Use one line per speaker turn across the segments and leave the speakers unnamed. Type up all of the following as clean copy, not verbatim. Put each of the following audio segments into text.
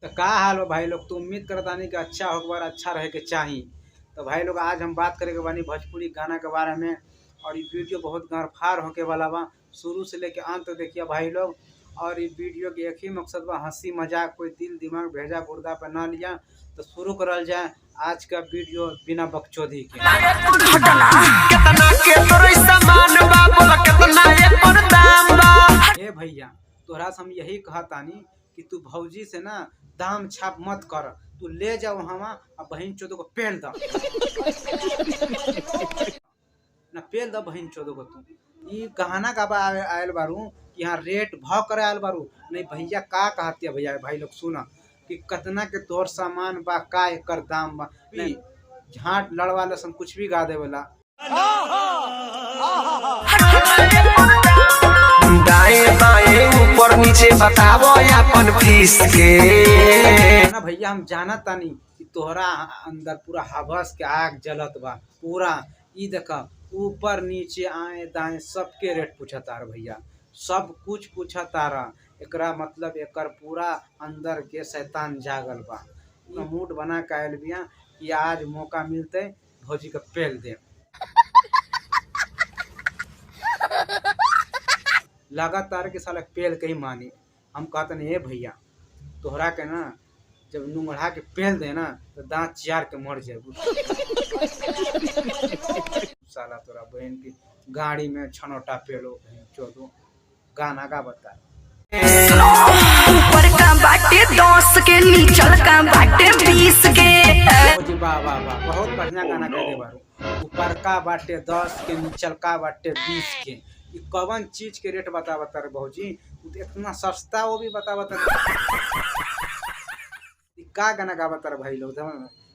तो का हाल हो भाई लोग। तो उम्मीद करता नहीं कि अच्छा हो बार अच्छा रहे के चाहिए। तो भाई लोग आज हम बात करेंगे बानी भोजपुरी गाना के बारे में। और ये वीडियो बहुत गरफार होके वाला बा, शुरू से लेके अंत तक देखिए भाई लोग। और ये वीडियो के एक ही मकसद बा, हंसी मजाक, कोई दिल दिमाग भेजा गुर्दा पर ना लिया। तो शुरू करल जाए आज का वीडियो बिना बकचोदी के। ए भैया तोहरा से हम यही कहतानी कि तू भौजी से ना दाम छाप मत कर, तू ले जाओ हवा और बहन चोदो को पेल द ना, पेल द बहन चोदो को। तू ई गहना का बा आयल बारू कि यहाँ रेट भाव करे आयल बारू। नहीं भैया का कहती है भैया भाई लोग सुना कि कतना के तोर सामान बा, का एकर दाम बा। नहीं झाट लड़वा लसन कुछ भी गा देवेला।
दाएं बाएं ऊपर नीचे बतावो अपन फीस के
ना भैया हम जानत तानी कि तोहरा अंदर पूरा हवस के आग जलत बा पूरा। ई देखा ऊपर नीचे आए दाएं सबके रेट पूछतार भैया, सब कुछ पूछतार। एकरा मतलब एकर पूरा अंदर के शैतान जागल बा। मूड बना के आयल बिया कि आज मौका मिलते भौजी के पेल दे। लगातार के साला पेल के ही मानी। हम कहते नहीं भैया तोहरा के ना जब नुंगढ़ा के पेल दे ना तो दांत चियार के मर जाए। साला तोरा बहन की गाड़ी में छनोटा पेलो चोदो गाना का बता।
ऊपर का बाटे 10 के नीचल का बाटे 20 के।
जी वाह वाह वाह, बहुत बढ़िया गाना कह दे बारू। ऊपर का बाटे 10 के नीचल का बाटे 20 के। ये कौन चीज के रेट बता बता रे भौजी, इतना सस्ता वो भी बता बता। का गाना गा बता भाई लोग,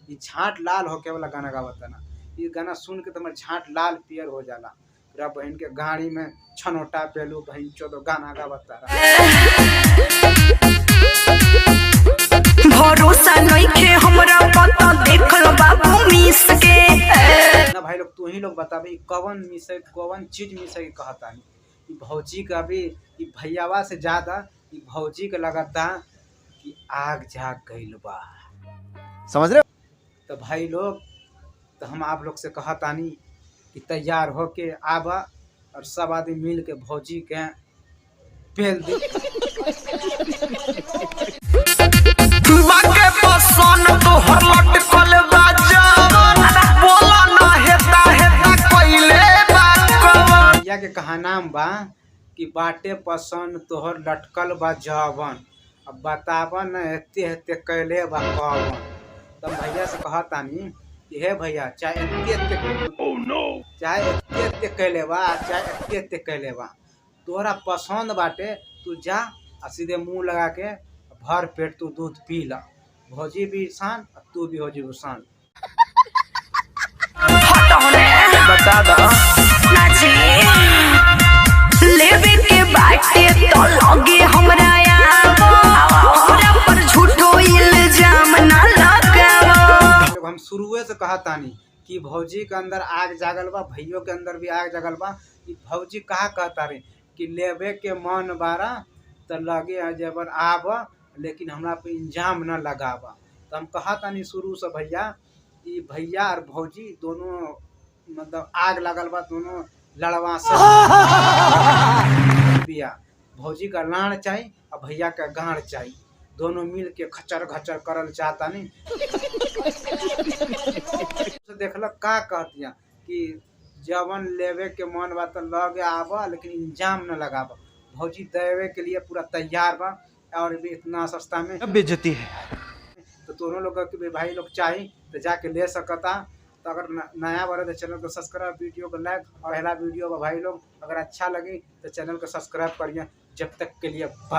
ये झाट लाल होके वाला गाना गा बता ना। ये गाना सुन के तुम्हारे झाट लाल पियर हो जाला। पूरा बहन के गाड़ी में छनोटा पेलू बहन चोदो गाना गा बता।
भरोसा नइखे हमरा पता देखल बाबू मिस के।
ना भाई लोग तू ही लोग बताबे कौन मिसे कौन चीज मिसे के कहता नहीं। भौजी का भी भैयावा से ज्यादा भौजी के लगता कि आग जाग गइल बा,
समझ रहे हो?
तो भाई लोग तो हम आप लोग से कहतानी कि तैयार होके आबा और सब आदमी मिल के भौजी के पेल दे। भैया के कहा नाम बा कि बाटे पसंद तोहर लटकल बा जवन, अब बतावन एते एते कैले बा कवन। तब भैया से कहतानी कि हे भैया चाहे एते एते कैले बा चाहे एते एते कैले बा, तोहरा पसंद बाटे तू जा और सीधे मुंह लगा के भर पेट तू दूध पी ला। भौजी भी शान और तू भी हो जी शान।
बता दो
लेवे के बाटे तो लगे हमरा हमरा पर झूठो इल्जाम ना लगाओ।
हम शुरुए से कहतानी कि भौजी के अंदर आग जागल बा, भैयों के अंदर भी आग जागल बा। कि भौजी कहा कहता रे कि लेवे के मन बारा तो लगे जबर आब, लेकिन हमरा पे इंजाम न लगावा। तो हम कहतानी शुरू से भैया कि भैया और भौजी दोनों मतलब आग लगल बा, दोनों लड़वा से बिया। भौजी का लाड़ चाहिए और भैया का गाड़ चाहिए, दोनों मिल के खचर खचर करल चाहता नहीं। देखलक का कहतिया कि जवन लेवे के मन बा तो लगे आवा लेकिन इंजाम न लगावा। भौजी देवे के लिए पूरा तैयार बा और भी इतना सस्ता में
बेइज्जती है।
तो दोनों लोग के भाई लोग चाहिए तो जाके ले सकता। तो अगर नया बारे तो चैनल को सब्सक्राइब, वीडियो को लाइक और पहला वीडियो भाई लोग अगर अच्छा लगे तो चैनल को सब्सक्राइब करिए। जब तक के लिए